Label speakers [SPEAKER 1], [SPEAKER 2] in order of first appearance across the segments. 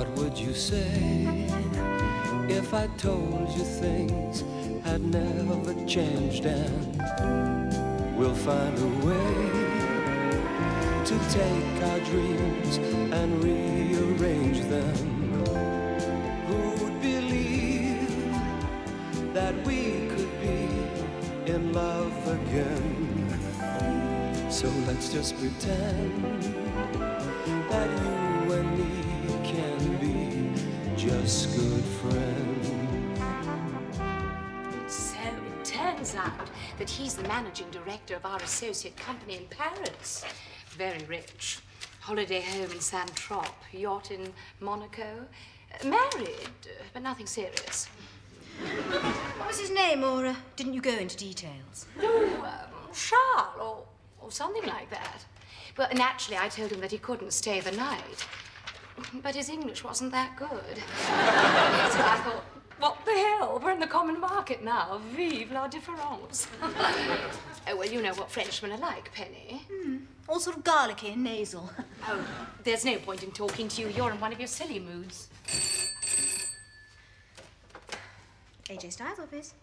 [SPEAKER 1] What would you say if I told you things had never changed and we'll find a way to take our dreams and rearrange them? Who'd believe that we could be in love again? So let's just pretend that you and me can be just good friends.
[SPEAKER 2] So it turns out that he's the managing director of our associate company in Paris. Very rich. Holiday home in Saint-Tropez, yacht in Monaco. Married, but nothing serious.
[SPEAKER 3] What was his name, or didn't you go into details?
[SPEAKER 2] No, Charles, or something like that. Well, naturally, I told him that he couldn't stay the night. But his English wasn't that good. So I thought, what the hell? We're in the common market now. Vive la différence. Oh, well, you know what Frenchmen are like, Penny.
[SPEAKER 3] All sort of garlicky and nasal.
[SPEAKER 2] Oh, there's no point in talking to you. You're in one of your silly moods.
[SPEAKER 3] AJ Styles' office.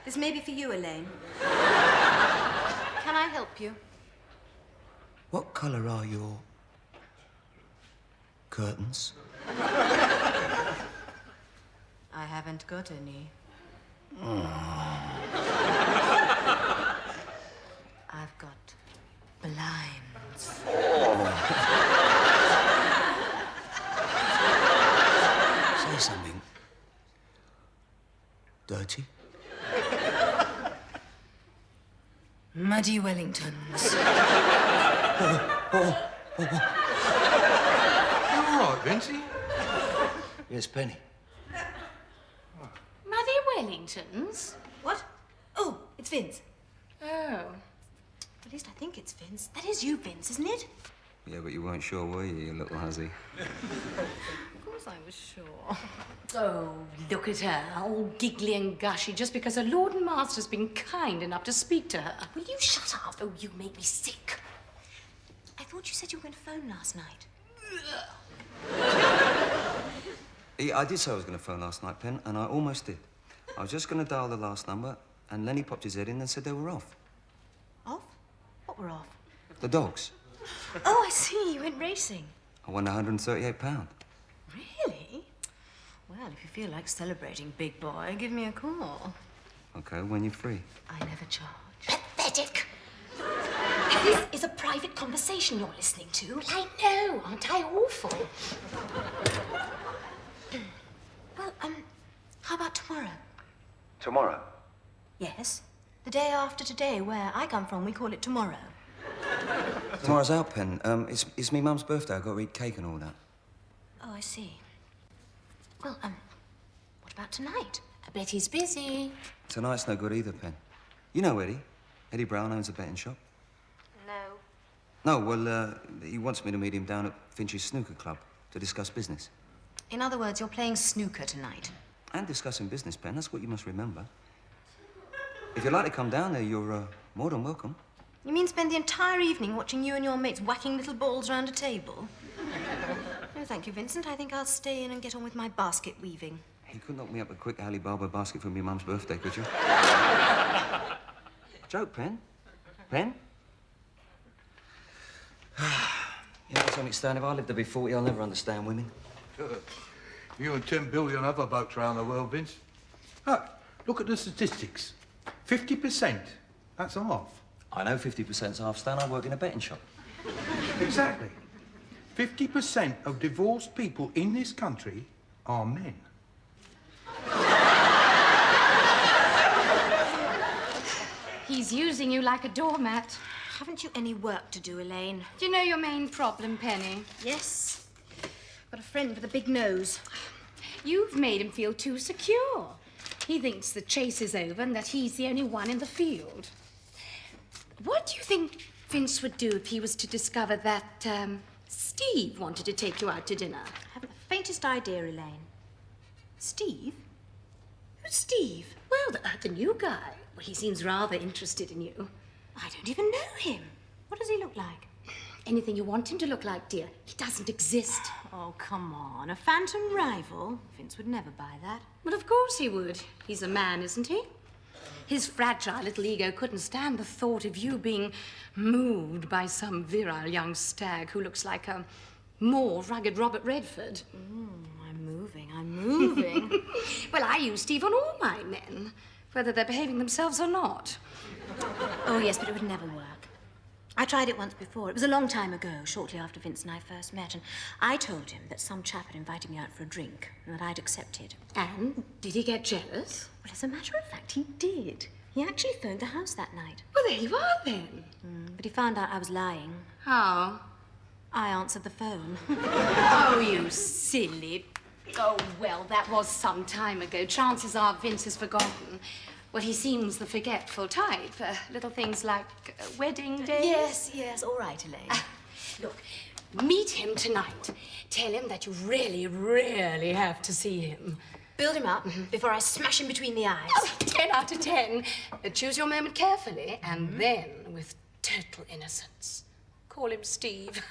[SPEAKER 3] This may be for you, Elaine. Can I help you?
[SPEAKER 1] What colour are your curtains?
[SPEAKER 3] I haven't got any. I've got blinds.
[SPEAKER 1] Say something. Dirty?
[SPEAKER 3] Muddy Wellingtons.
[SPEAKER 4] You all right, Vincey?
[SPEAKER 1] Yes, Penny.
[SPEAKER 2] Muddy Wellingtons?
[SPEAKER 3] What? Oh, it's Vince.
[SPEAKER 2] Oh.
[SPEAKER 3] At least I think it's Vince. That is you, Vince, isn't it?
[SPEAKER 5] Yeah, but you weren't sure, were you, you little hussy?
[SPEAKER 3] Of course I was sure.
[SPEAKER 2] Oh, look at her, all giggly and gushy, just because her lord and master's been kind enough to speak to her.
[SPEAKER 3] Will you shut up?
[SPEAKER 2] Oh, you make me sick.
[SPEAKER 3] I thought you said you were going to phone last night.
[SPEAKER 5] Yeah, I did say I was going to phone last night, Pen, and I almost did. I was just going to dial the last number, and Lenny popped his head in and said they were off.
[SPEAKER 3] Off? What were off?
[SPEAKER 5] The dogs.
[SPEAKER 3] Oh, I see. You went racing.
[SPEAKER 5] I won £138.
[SPEAKER 3] Really? Well, if you feel like celebrating, big boy, give me a call.
[SPEAKER 5] Okay, when you're free.
[SPEAKER 3] I never charge.
[SPEAKER 2] Pathetic. This is a private conversation you're listening to. I know, aren't I awful?
[SPEAKER 3] Well, how about tomorrow?
[SPEAKER 5] Tomorrow?
[SPEAKER 3] Yes. The day after today, where I come from, we call it tomorrow.
[SPEAKER 5] Tomorrow's out, Pen. It's me mum's birthday. I've got to eat cake and all that.
[SPEAKER 3] Oh, I see. Well, what about tonight?
[SPEAKER 2] I bet he's busy.
[SPEAKER 5] Tonight's no good either, Pen. You know Eddie. Eddie Brown owns a betting shop.
[SPEAKER 3] No.
[SPEAKER 5] No, well, he wants me to meet him down at Finch's snooker club to discuss business.
[SPEAKER 3] In other words, you're playing snooker tonight.
[SPEAKER 5] And discussing business, Pen. That's what you must remember. If you'd like to come down there, you're more than welcome.
[SPEAKER 3] You mean spend the entire evening watching you and your mates whacking little balls round a table? No, thank you, Vincent. I think I'll stay in and get on with my basket weaving.
[SPEAKER 5] You couldn't knock me up a quick Alibaba basket for me mum's birthday, could you? Joke, Pen? Pen? You know something, Stan? If I live to be 40, I'll never understand women.
[SPEAKER 4] You and 10 billion other blokes around the world, Vince. Look at the statistics. 50%. That's half.
[SPEAKER 5] I know 50%'s half, Stan. I work in a betting shop.
[SPEAKER 4] Exactly. 50% of divorced people in this country are men.
[SPEAKER 2] He's using you like a doormat.
[SPEAKER 3] Haven't you any work to do, Elaine?
[SPEAKER 2] Do you know your main problem, Penny?
[SPEAKER 3] Yes. Got a friend with a big nose.
[SPEAKER 2] You've made him feel too secure. He thinks the chase is over and that he's the only one in the field. What do you think Vince would do if he was to discover that, Steve wanted to take you out to dinner?
[SPEAKER 3] I haven't the faintest idea, Elaine. Steve?
[SPEAKER 2] Who's Steve? Well, the new guy. Well, he seems rather interested in you.
[SPEAKER 3] I don't even know him. What does he look like?
[SPEAKER 2] Anything you want him to look like, dear. He doesn't exist.
[SPEAKER 3] Oh, come on. A phantom rival? Vince would never buy that.
[SPEAKER 2] Well, of course he would. He's a man, isn't he? His fragile little ego couldn't stand the thought of you being moved by some virile young stag who looks like a more rugged Robert Redford.
[SPEAKER 3] I'm moving.
[SPEAKER 2] Well, I use Steve on all my men, whether they're behaving themselves or not.
[SPEAKER 3] Oh, yes, but it would never work. I tried it once before. It was a long time ago, shortly after Vince and I first met, and I told him that some chap had invited me out for a drink and that I'd accepted.
[SPEAKER 2] And did he get jealous?
[SPEAKER 3] Well, as a matter of fact, he did. He actually phoned the house that night.
[SPEAKER 2] Well, there you are, then.
[SPEAKER 3] But he found out I was lying.
[SPEAKER 2] How?
[SPEAKER 3] I answered the phone.
[SPEAKER 2] Oh, you silly. Oh, well, that was some time ago. Chances are Vince has forgotten. Well, he seems the forgetful type. Little things like wedding days.
[SPEAKER 3] Yes, all right, Elaine.
[SPEAKER 2] Look, meet him tonight. Tell him that you really, really have to see him.
[SPEAKER 3] Build him up before I smash him between the eyes.
[SPEAKER 2] Oh, 10 out of 10. Choose your moment carefully, and then, with total innocence, call him Steve.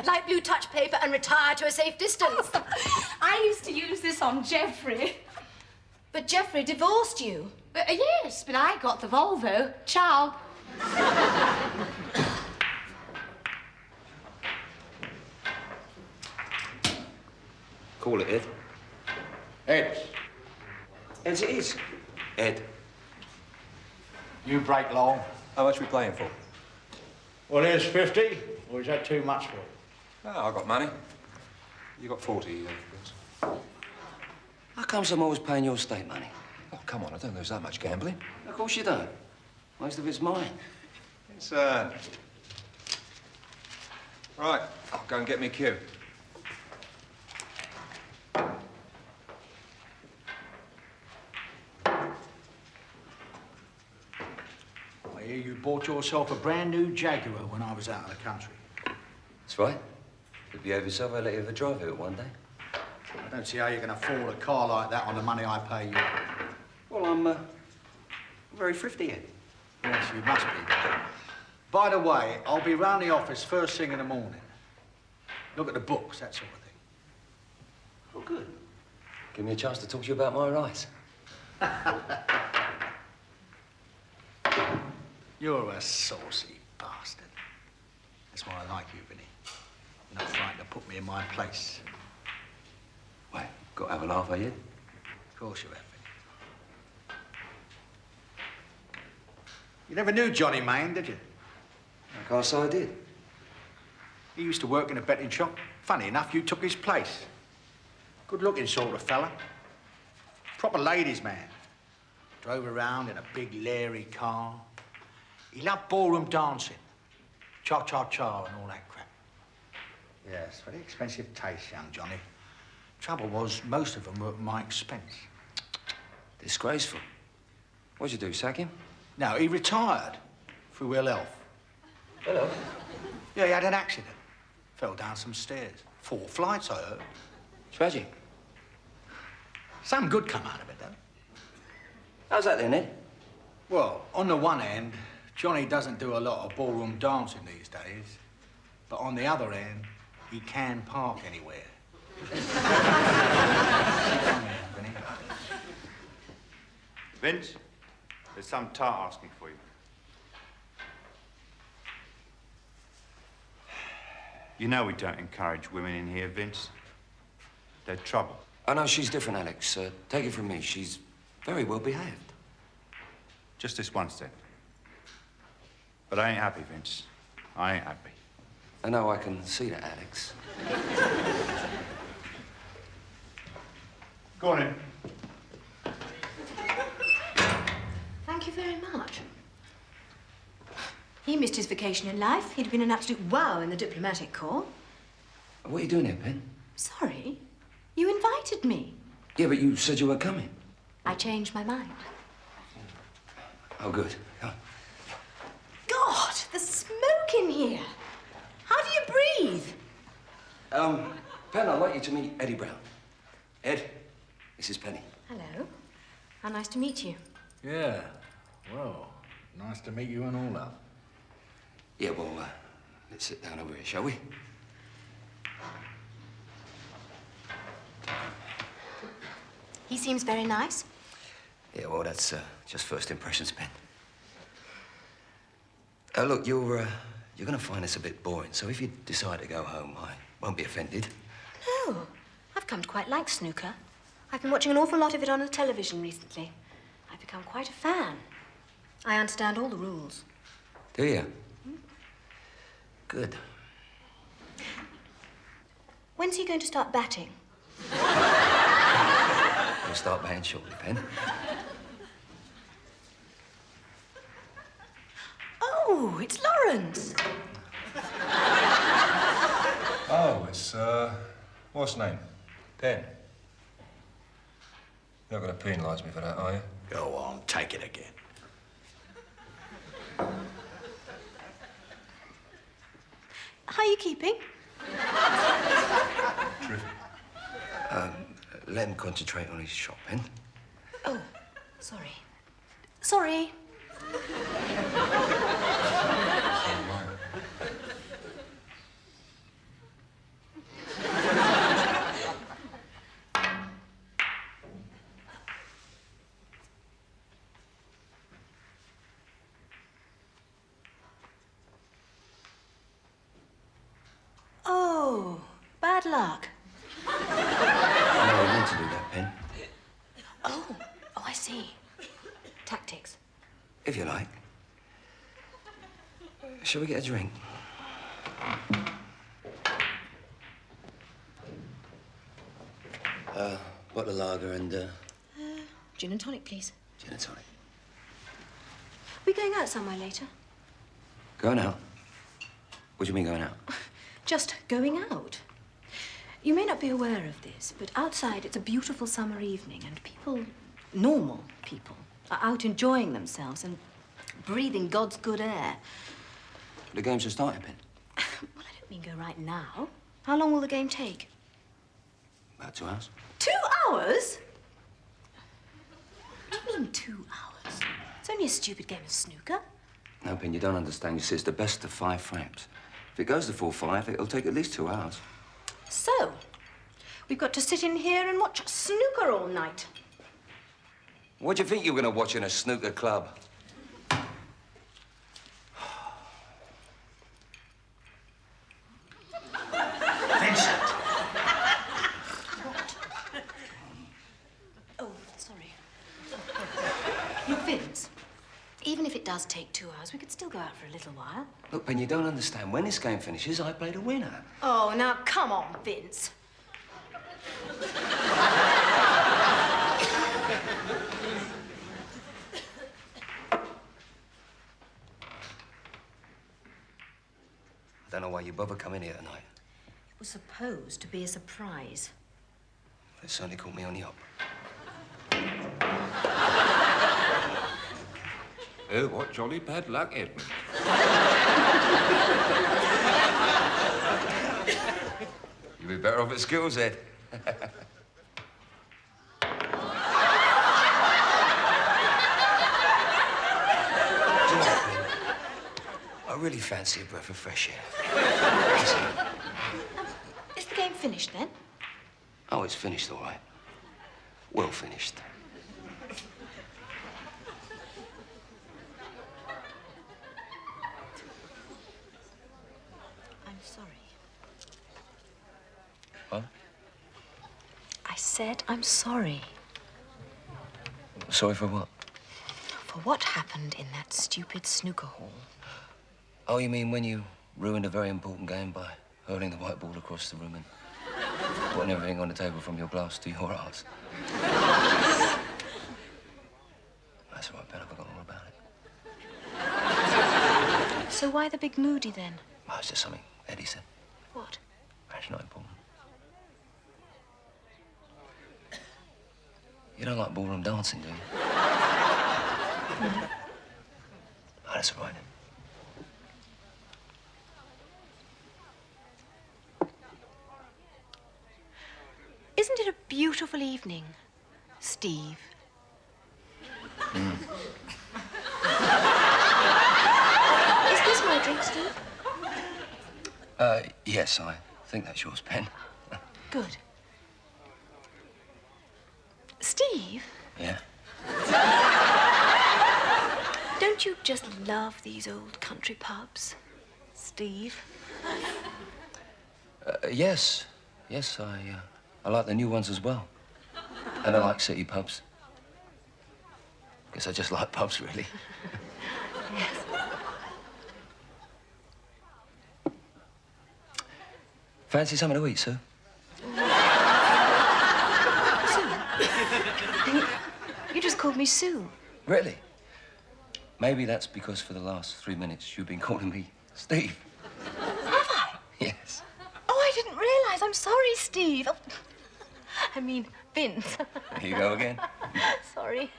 [SPEAKER 3] Light blue touch paper and retire to a safe distance.
[SPEAKER 2] I used to use this on Geoffrey.
[SPEAKER 3] But Geoffrey divorced you.
[SPEAKER 2] Yes, but I got the Volvo. Ciao.
[SPEAKER 5] Call it Ed.
[SPEAKER 6] Ed,
[SPEAKER 5] Ed, it is. Ed.
[SPEAKER 6] you break long.
[SPEAKER 7] How much are we playing for?
[SPEAKER 6] Well, here's 50, or is that too much for you?
[SPEAKER 7] Oh, I got money. You got 40, Vince.
[SPEAKER 5] How comes I'm always paying your state money?
[SPEAKER 7] Oh, come on, I don't lose that much gambling.
[SPEAKER 5] Of course you don't. Most of it's mine.
[SPEAKER 7] It's, Right, I'll go and get me a cue.
[SPEAKER 6] I hear you bought yourself a brand new Jaguar when I was out of the country.
[SPEAKER 5] That's right. You behave yourself, I'll let you have a drive of it one day.
[SPEAKER 6] I don't see how you can afford a car like that on the money I pay you.
[SPEAKER 5] Well, I'm very thrifty, Ed.
[SPEAKER 6] Yes, you must be. By the way, I'll be round the office first thing in the morning. Look at the books, that sort of thing.
[SPEAKER 5] Oh, good. Give me a chance to talk to you about my rights.
[SPEAKER 6] You're a saucy bastard. That's why I like you, Vinny. You're not frightened to put me in my place.
[SPEAKER 5] Wait, got to have a laugh, are you?
[SPEAKER 6] Of course you have, Vinny. You never knew Johnny Main, did you?
[SPEAKER 5] I can't say I did.
[SPEAKER 6] He used to work in a betting shop. Funny enough, you took his place. Good-looking sort of fella. Proper ladies' man. Drove around in a big, leery car. He loved ballroom dancing. Cha-cha-cha and all that crap. Yes, very expensive taste, young Johnny. Trouble was, most of them were at my expense.
[SPEAKER 5] Disgraceful. What'd you do, sack him?
[SPEAKER 6] No, he retired through ill health.
[SPEAKER 5] Hello.
[SPEAKER 6] Yeah, he had an accident. Fell down some stairs. 4 flights, I heard.
[SPEAKER 5] Tragic.
[SPEAKER 6] Some good come out of it, though.
[SPEAKER 5] How's that then, Ed?
[SPEAKER 6] Well, on the one hand, Johnny doesn't do a lot of ballroom dancing these days. But on the other hand, he can park anywhere.
[SPEAKER 8] Vince, there's some tart asking for you. You know we don't encourage women in here, Vince. They're trouble.
[SPEAKER 5] I know she's different, Alex. Take it from me. She's very well behaved.
[SPEAKER 8] Just this once, then. But I ain't happy, Vince. I ain't happy.
[SPEAKER 5] I know I can see that, Alex.
[SPEAKER 8] Go on in.
[SPEAKER 3] Thank you very much. He missed his vacation in life. He'd been an absolute wow in the diplomatic corps.
[SPEAKER 5] What are you doing here, Pen?
[SPEAKER 3] Sorry. You invited me.
[SPEAKER 5] Yeah, but you said you were coming.
[SPEAKER 3] I changed my mind.
[SPEAKER 5] Oh, good. Come.
[SPEAKER 3] God, the smoke in here. How do you breathe?
[SPEAKER 5] Pen, I'd like you to meet Eddie Brown. Ed, this is Penny.
[SPEAKER 3] Hello. How nice to meet you.
[SPEAKER 6] Yeah, well, nice to meet you and all that.
[SPEAKER 5] Yeah, well, let's sit down over here, shall we?
[SPEAKER 3] He seems very nice.
[SPEAKER 5] Yeah, well, that's just first impressions, Ben. Look, you're going to find this a bit boring, so if you decide to go home, I won't be offended.
[SPEAKER 3] No, I've come to quite like snooker. I've been watching an awful lot of it on the television recently. I've become quite a fan. I understand all the rules.
[SPEAKER 5] Do you? Good.
[SPEAKER 3] When's he going to start batting?
[SPEAKER 5] We'll start batting shortly, Ben.
[SPEAKER 3] Oh, it's Lawrence.
[SPEAKER 7] Oh, it's, what's his name? Ben. You're not going to penalise me for that, are you?
[SPEAKER 6] Go on, take it again.
[SPEAKER 3] How are you keeping?
[SPEAKER 7] Terrific.
[SPEAKER 5] Let him concentrate on his shot, Ben.
[SPEAKER 3] Oh, sorry. Sorry. Oh, bad luck.
[SPEAKER 5] No, I meant to do that, Ben.
[SPEAKER 3] Oh, I see. Tactics.
[SPEAKER 5] If you like. Shall we get a drink? Bottle of lager and,
[SPEAKER 3] Gin and tonic, please.
[SPEAKER 5] gin and tonic.
[SPEAKER 3] We going out somewhere later?
[SPEAKER 5] Going out? What do you mean going out?
[SPEAKER 3] Just going out. You may not be aware of this, but outside it's a beautiful summer evening and people, normal people, are out enjoying themselves and breathing God's good air.
[SPEAKER 5] The game's just started, Ben.
[SPEAKER 3] Well, I don't mean go right now. How long will the game take?
[SPEAKER 5] About 2 hours.
[SPEAKER 3] 2 hours? What do you mean 2 hours? It's only a stupid game of snooker.
[SPEAKER 5] No, Ben, you don't understand. You see, it's the best of 5 frames. If it goes to 4-5, it'll take at least 2 hours.
[SPEAKER 3] So, we've got to sit in here and watch snooker all night.
[SPEAKER 5] What do you think you were going to watch in a snooker club?
[SPEAKER 6] Vincent!
[SPEAKER 3] Oh, sorry. Look, Vince, even if it does take 2 hours, we could still go out for a little while.
[SPEAKER 5] Look, Ben, you don't understand. When this game finishes, I play the winner.
[SPEAKER 3] Oh, now, come on, Vince.
[SPEAKER 5] I don't know why you bother coming here tonight.
[SPEAKER 3] It was supposed to be a surprise.
[SPEAKER 5] It certainly caught me on the hop.
[SPEAKER 7] Oh, what jolly bad luck, Edmund.
[SPEAKER 5] You'd be better off at school, Ed. I really fancy a breath of fresh air.
[SPEAKER 3] Is the game finished, then?
[SPEAKER 5] Oh, it's finished, all right. Well finished.
[SPEAKER 3] I'm sorry.
[SPEAKER 5] What?
[SPEAKER 3] I said I'm sorry
[SPEAKER 5] Sorry for what?
[SPEAKER 3] for what happened in that stupid snooker hall.
[SPEAKER 5] Oh, you mean when you ruined a very important game by hurling the white ball across the room and putting everything on the table from your glass to your arse? That's all right, Ben. I forgot all about it.
[SPEAKER 3] So why the big moody, then?
[SPEAKER 5] Oh, it's just something Eddie said.
[SPEAKER 3] What?
[SPEAKER 5] That's not important. You don't like ballroom dancing, do you? Oh, that's all right, then.
[SPEAKER 3] Isn't it a beautiful evening, Steve? Is this my drink, Steve?
[SPEAKER 5] Yes, I think that's yours, Pen.
[SPEAKER 3] Good. Steve,
[SPEAKER 5] Yeah?
[SPEAKER 3] don't you just love these old country pubs? Steve?
[SPEAKER 5] Yes. Yes, I like the new ones as well. And I like city pubs. Guess I just like pubs, really.
[SPEAKER 3] Yes.
[SPEAKER 5] Fancy something to eat, sir?
[SPEAKER 3] You just called me Sue.
[SPEAKER 5] Really? Maybe that's because for the last 3 minutes you've been calling me Steve.
[SPEAKER 3] Have I?
[SPEAKER 5] Yes.
[SPEAKER 3] Oh, I didn't realize. I'm sorry, Steve. Oh, I mean, Vince.
[SPEAKER 5] Here you go again.
[SPEAKER 3] Sorry.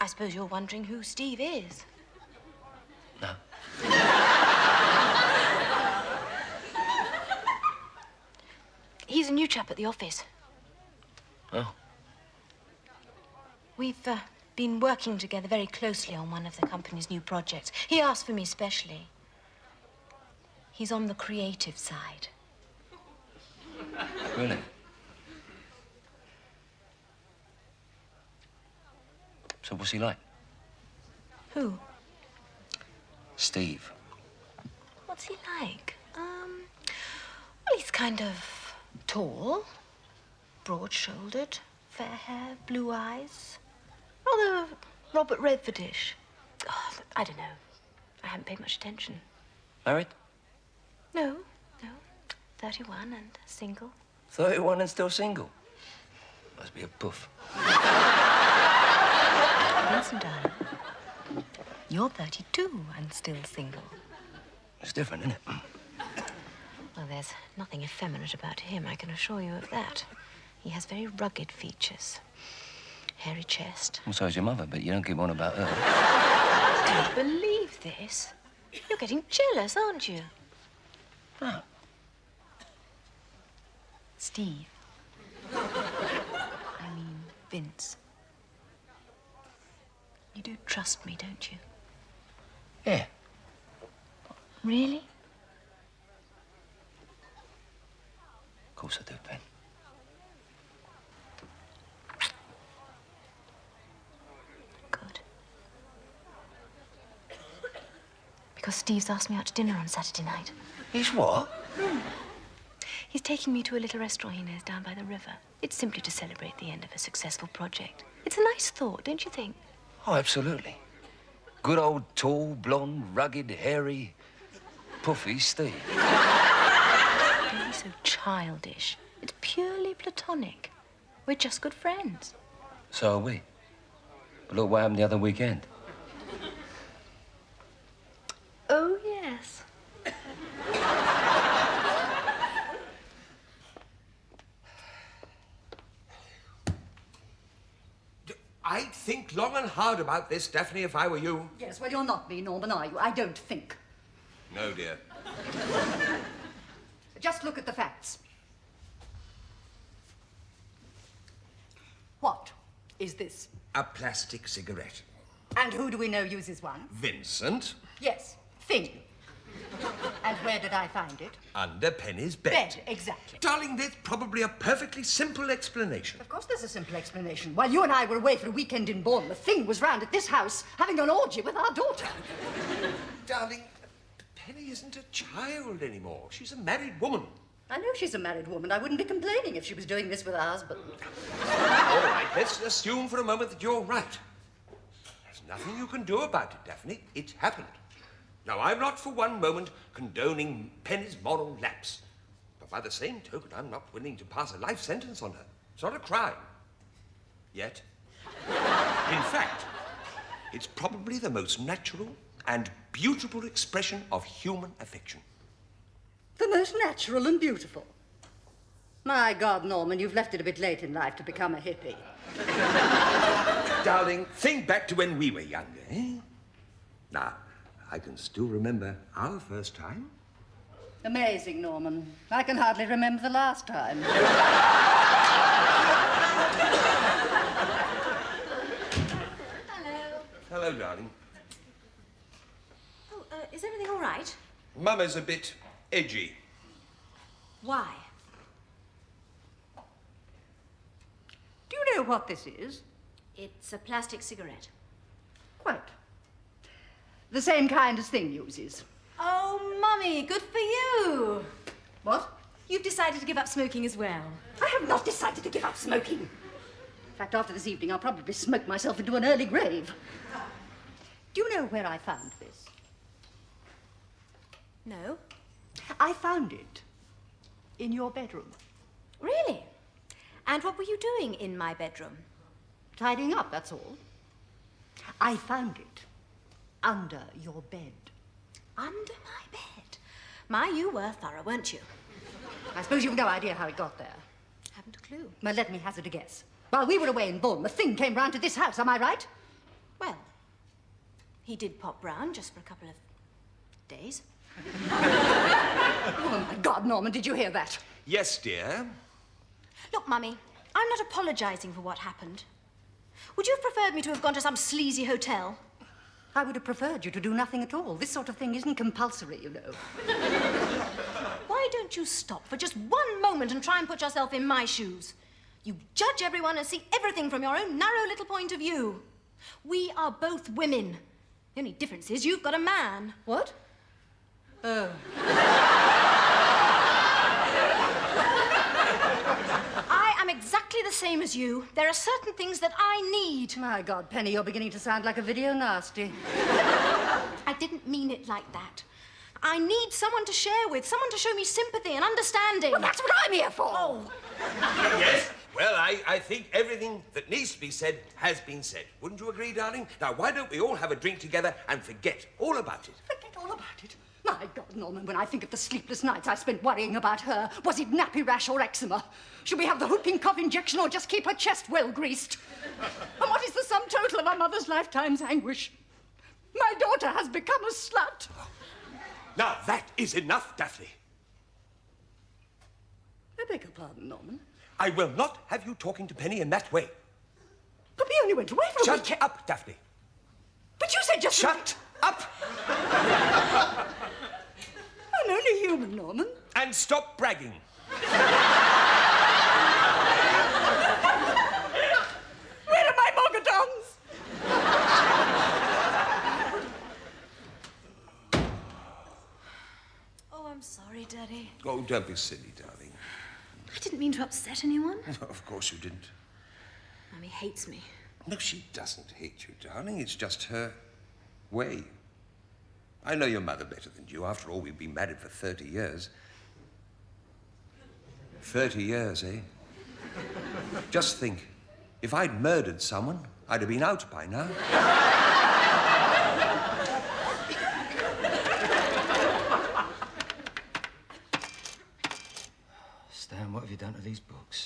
[SPEAKER 3] I suppose you're wondering who Steve is.
[SPEAKER 5] No.
[SPEAKER 3] He's a new chap at the office.
[SPEAKER 5] Oh.
[SPEAKER 3] We've been working together very closely on one of the company's new projects. He asked for me specially. He's on the creative side.
[SPEAKER 5] Really? So what's he like?
[SPEAKER 3] Who?
[SPEAKER 5] Steve.
[SPEAKER 3] What's he like? Well, he's kind of tall, broad-shouldered, fair hair, blue eyes. Rather Robert Redfordish. Oh, I don't know. I haven't paid much attention.
[SPEAKER 5] Married?
[SPEAKER 3] No. 31 and single.
[SPEAKER 5] 31 and still single? Must be a puff.
[SPEAKER 3] Vincent, darling. You're 32 and still single.
[SPEAKER 5] It's different, isn't it?
[SPEAKER 3] Well, there's nothing effeminate about him, I can assure you of that. He has very rugged features. Hairy chest.
[SPEAKER 5] Well, so is your mother, but you don't keep on about her.
[SPEAKER 3] Do you believe this? You're getting jealous, aren't you?
[SPEAKER 5] No.
[SPEAKER 3] Steve. I mean, Vince. You do trust me, don't you?
[SPEAKER 5] Yeah.
[SPEAKER 3] Really?
[SPEAKER 5] Of course I do, Pen.
[SPEAKER 3] Good. Because Steve's asked me out to dinner on Saturday night.
[SPEAKER 5] He's what?
[SPEAKER 3] He's taking me to a little restaurant he knows down by the river. It's simply to celebrate the end of a successful project. It's a nice thought, don't you think?
[SPEAKER 5] Oh, absolutely. Good old tall, blonde, rugged, hairy, puffy Steve.
[SPEAKER 3] Don't be so childish. It's purely platonic. We're just good friends.
[SPEAKER 5] So are we. But look what happened the other weekend.
[SPEAKER 3] Oh, yes.
[SPEAKER 9] I'd think long and hard about this, Daphne, if I were you.
[SPEAKER 10] Yes, well, you're not me, Norman, are you? I don't think.
[SPEAKER 9] No, dear.
[SPEAKER 10] Just look at the facts. What is this?
[SPEAKER 9] A plastic cigarette.
[SPEAKER 10] And who do we know uses one?
[SPEAKER 9] Vincent,
[SPEAKER 10] Yes, thing. And where did I find it?
[SPEAKER 9] under Penny's bed.
[SPEAKER 10] Bed, exactly.
[SPEAKER 9] Darling, there's probably a perfectly simple explanation.
[SPEAKER 10] Of course there's a simple explanation. While you and I were away for a weekend in Bournemouth, Thing was round at this house having an orgy with our daughter.
[SPEAKER 9] Darling, Penny isn't a child anymore. She's a married woman.
[SPEAKER 10] I know she's a married woman. I wouldn't be complaining if she was doing this with her husband.
[SPEAKER 9] All right, let's assume for a moment that you're right. There's nothing you can do about it, Daphne. It's happened. Now, I'm not for one moment condoning Penny's moral lapse. But by the same token, I'm not willing to pass a life sentence on her. It's not a crime. Yet. In fact, it's probably the most natural and beautiful expression of human affection.
[SPEAKER 10] The most natural and beautiful. My God, Norman, you've left it a bit late in life to become a hippie.
[SPEAKER 9] Darling, think back to when we were younger, eh? Now, I can still remember our first time.
[SPEAKER 10] Amazing, Norman. I can hardly remember the last time.
[SPEAKER 9] Hello, darling. Mama's a bit edgy.
[SPEAKER 3] Why?
[SPEAKER 10] Do you know what this is?
[SPEAKER 3] It's a plastic cigarette.
[SPEAKER 10] Quite. The same kind as Thing uses.
[SPEAKER 3] Oh, Mummy, good for you.
[SPEAKER 10] What?
[SPEAKER 3] You've decided to give up smoking as well.
[SPEAKER 10] I have not decided to give up smoking. In fact, after this evening, I'll probably smoke myself into an early grave. Do you know where I found this?
[SPEAKER 3] No?
[SPEAKER 10] I found it in your bedroom.
[SPEAKER 3] Really? And what were you doing in my bedroom?
[SPEAKER 10] Tidying up, that's all. I found it under your bed.
[SPEAKER 3] Under my bed? My, you were thorough, weren't you?
[SPEAKER 10] I suppose you've no idea how it got there.
[SPEAKER 3] Haven't a clue.
[SPEAKER 10] Well, let me hazard a guess. While we were away in Bournemouth, Thing came round to this house, am I right?
[SPEAKER 3] Well, he did pop round just for a couple of days.
[SPEAKER 10] Oh, my God, Norman, did you hear that?
[SPEAKER 9] Yes, dear.
[SPEAKER 3] Look, Mummy, I'm not apologising for what happened. Would you have preferred me to have gone to some sleazy hotel?
[SPEAKER 10] I would have preferred you to do nothing at all. This sort of thing isn't compulsory, you know.
[SPEAKER 3] Why don't you stop for just one moment and try and put yourself in my shoes? You judge everyone and see everything from your own narrow little point of view. We are both women. The only difference is you've got a man.
[SPEAKER 10] What? Oh.
[SPEAKER 3] I am exactly the same as you. There are certain things that I need.
[SPEAKER 10] My God, Penny, you're beginning to sound like a video nasty.
[SPEAKER 3] I didn't mean it like that. I need someone to share with, someone to show me sympathy and understanding.
[SPEAKER 10] Well, that's what I'm here for.
[SPEAKER 3] Oh.
[SPEAKER 9] Yes? Well, I think everything that needs to be said has been said. Wouldn't you agree, darling? Now, why don't we all have a drink together and forget all about it?
[SPEAKER 10] Forget all about it. My God, Norman, when I think of the sleepless nights I spent worrying about her, was it nappy rash or eczema? Should we have the whooping cough injection or just keep her chest well greased? And what is the sum total of our mother's lifetime's anguish? My daughter has become a slut.
[SPEAKER 9] Now, that is enough, Daphne.
[SPEAKER 10] I beg your pardon, Norman.
[SPEAKER 9] I will not have you talking to Penny in that way.
[SPEAKER 10] But we only went away for a week.
[SPEAKER 9] Shut up, Daphne.
[SPEAKER 10] But you said just...
[SPEAKER 9] Shut up!
[SPEAKER 10] I'm only human, Norman.
[SPEAKER 9] And stop bragging.
[SPEAKER 10] Where are my mogadons?
[SPEAKER 3] Oh, I'm sorry, Daddy.
[SPEAKER 9] Oh, don't be silly, darling.
[SPEAKER 3] I didn't mean to upset anyone.
[SPEAKER 9] No, of course you didn't.
[SPEAKER 3] Mummy hates me.
[SPEAKER 9] No, she doesn't hate you, darling. It's just her way. I know your mother better than you. After all, we've been married for 30 years. 30 years, eh? Just think, if I'd murdered someone, I'd have been out by now.
[SPEAKER 1] Stan, what have you done to these books?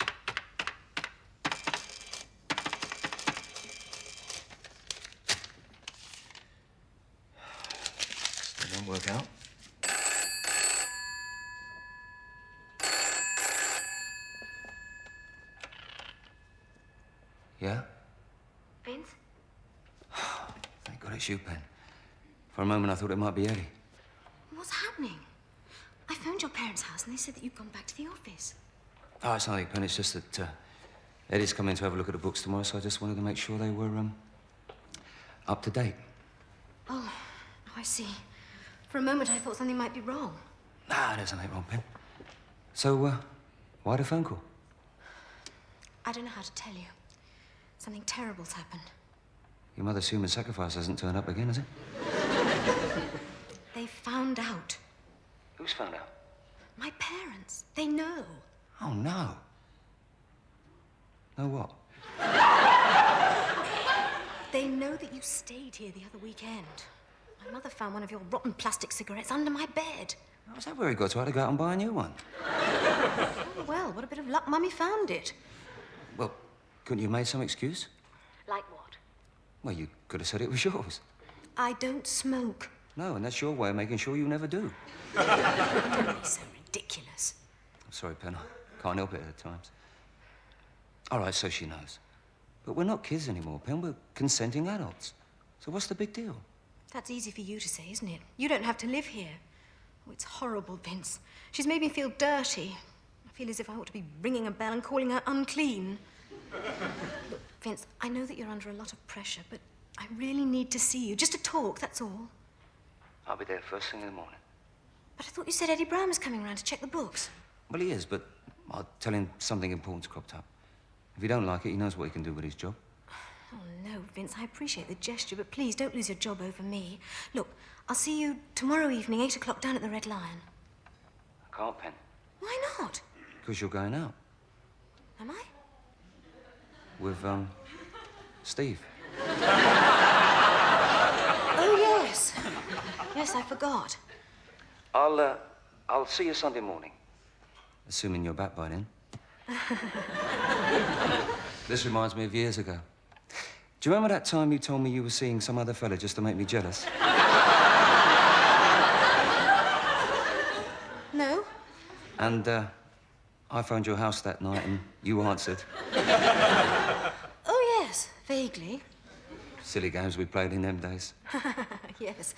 [SPEAKER 1] Still don't work out.
[SPEAKER 5] Yeah?
[SPEAKER 3] Vince?
[SPEAKER 5] Thank God it's you, Pen. For a moment, I thought it might be Eddie.
[SPEAKER 3] What's happening? I phoned your parents' house and they said that you'd gone back to the office.
[SPEAKER 5] Oh, it's nothing, Pen. It's just that Eddie's coming to have a look at the books tomorrow, so I just wanted to make sure they were up to date.
[SPEAKER 3] Oh, I see. For a moment, I thought something might be wrong.
[SPEAKER 5] Nah, there's nothing wrong, Pen. So, why the phone call?
[SPEAKER 3] I don't know how to tell you. Something terrible's happened.
[SPEAKER 5] Your mother's human sacrifice hasn't turned up again, has it?
[SPEAKER 3] They found out.
[SPEAKER 5] Who's found out?
[SPEAKER 3] My parents. They know.
[SPEAKER 5] Oh, no. No what?
[SPEAKER 3] They know that you stayed here the other weekend. My mother found one of your rotten plastic cigarettes under my bed.
[SPEAKER 5] Was that where he got to? I had to go out and buy a new one.
[SPEAKER 3] Oh, well, what a bit of luck Mummy found it.
[SPEAKER 5] Well, couldn't you have made some excuse?
[SPEAKER 3] Like what?
[SPEAKER 5] Well, you could have said it was yours.
[SPEAKER 3] I don't smoke.
[SPEAKER 5] No, and that's your way of making sure you never do.
[SPEAKER 3] Don't be so ridiculous.
[SPEAKER 5] I'm sorry, Pen. I can't help it at times. All right, so she knows. But we're not kids anymore, Pen. We're consenting adults. So what's the big deal?
[SPEAKER 3] That's easy for you to say, isn't it? You don't have to live here. Oh, it's horrible, Vince. She's made me feel dirty. I feel as if I ought to be ringing a bell and calling her unclean. Look, Vince, I know that you're under a lot of pressure, but I really need to see you, just to talk, that's all.
[SPEAKER 5] I'll be there first thing in the morning.
[SPEAKER 3] But I thought you said Eddie Brown was coming round to check the books.
[SPEAKER 5] Well, he is, but I'll tell him something important's cropped up. If he don't like it, he knows what he can do with his job.
[SPEAKER 3] Oh, no, Vince, I appreciate the gesture, but please don't lose your job over me. Look, I'll see you tomorrow evening, 8 o'clock, down at the Red Lion.
[SPEAKER 5] I can't, Pen.
[SPEAKER 3] Why not?
[SPEAKER 5] Because you're going out.
[SPEAKER 3] Am I?
[SPEAKER 5] With, Steve.
[SPEAKER 3] Oh, yes. Yes, I forgot.
[SPEAKER 5] I'll see you Sunday morning. Assuming you're back by then. This reminds me of years ago. Do you remember that time you told me you were seeing some other fella just to make me jealous?
[SPEAKER 3] No.
[SPEAKER 5] And, I phoned your house that night and you answered.
[SPEAKER 3] Oh, yes, vaguely.
[SPEAKER 5] Silly games we played in them days.
[SPEAKER 3] Yes.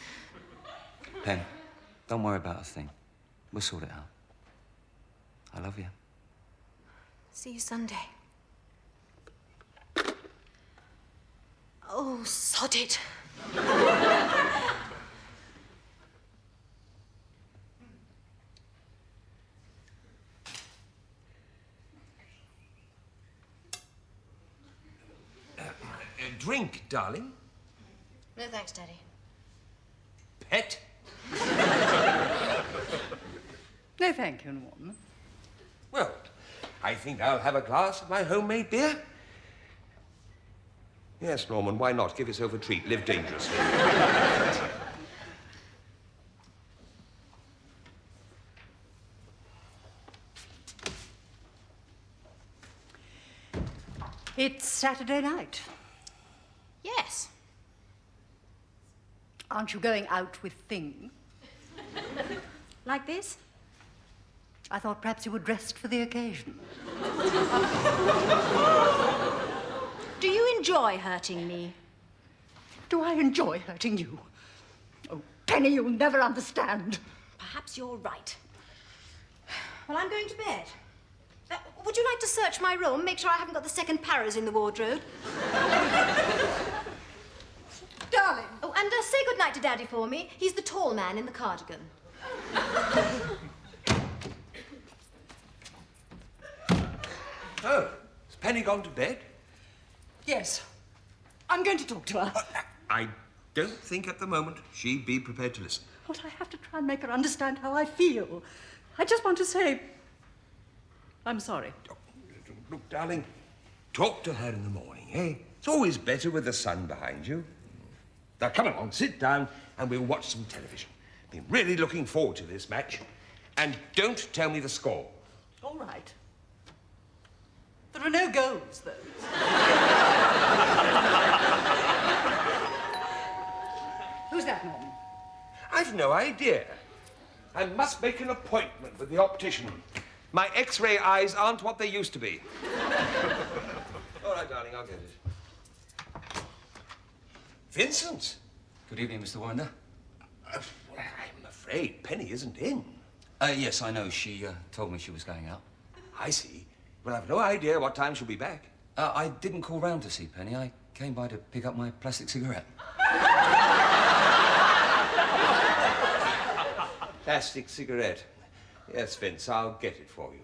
[SPEAKER 5] Pen, don't worry about a thing. We'll sort it out. I love you.
[SPEAKER 3] See you Sunday. Oh, sod it.
[SPEAKER 9] Drink, darling.
[SPEAKER 3] No thanks, Daddy.
[SPEAKER 9] Pet.
[SPEAKER 10] No, thank you, Norman.
[SPEAKER 9] Well, I think I'll have a glass of my homemade beer. Yes, Norman, why not? Give yourself a treat. Live dangerously.
[SPEAKER 10] It's Saturday night.
[SPEAKER 3] Yes.
[SPEAKER 10] Aren't you going out with Thing?
[SPEAKER 3] Like this?
[SPEAKER 10] I thought perhaps you were dressed for the occasion.
[SPEAKER 3] Do you enjoy hurting me?
[SPEAKER 10] Do I enjoy hurting you? Oh, Penny, you'll never understand.
[SPEAKER 3] Perhaps you're right. Well, I'm going to bed. Would you like to search my room? Make sure I haven't got the second paras in the wardrobe.
[SPEAKER 10] Darling.
[SPEAKER 3] Oh, and say goodnight to Daddy for me. He's the tall man in the cardigan.
[SPEAKER 9] Oh, has Penny gone to bed?
[SPEAKER 10] Yes. I'm going to talk to her.
[SPEAKER 9] I don't think at the moment she'd be prepared to listen.
[SPEAKER 10] But I have to try and make her understand how I feel. I just want to say, I'm sorry.
[SPEAKER 9] Look, darling, talk to her in the morning, eh? It's always better with the sun behind you. Now, come along, sit down, and we'll watch some television. Been really looking forward to this match. And don't tell me the score.
[SPEAKER 10] All right. There are no goals, though. Who's that, Norman?
[SPEAKER 9] I've no idea. I must make an appointment with the optician. My X-ray eyes aren't what they used to be. All right, darling, I'll get it. Vincent!
[SPEAKER 5] Good evening, Mr. Winder.
[SPEAKER 9] I'm afraid Penny isn't in.
[SPEAKER 5] Yes, I know. She told me she was going out.
[SPEAKER 9] I see. Well, I've no idea what time she'll be back.
[SPEAKER 5] I didn't call round to see Penny. I came by to pick up my plastic cigarette.
[SPEAKER 9] Plastic cigarette. Yes, Vince, I'll get it for you.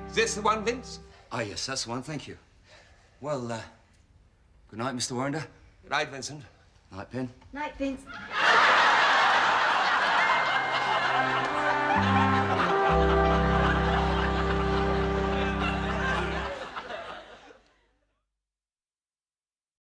[SPEAKER 9] Is this the one, Vince?
[SPEAKER 5] Ah, yes, that's the one. Thank you. Well, good night, Mr. Winder. Good night, Vincent.
[SPEAKER 11] Night, Pin.
[SPEAKER 3] Night, Vince.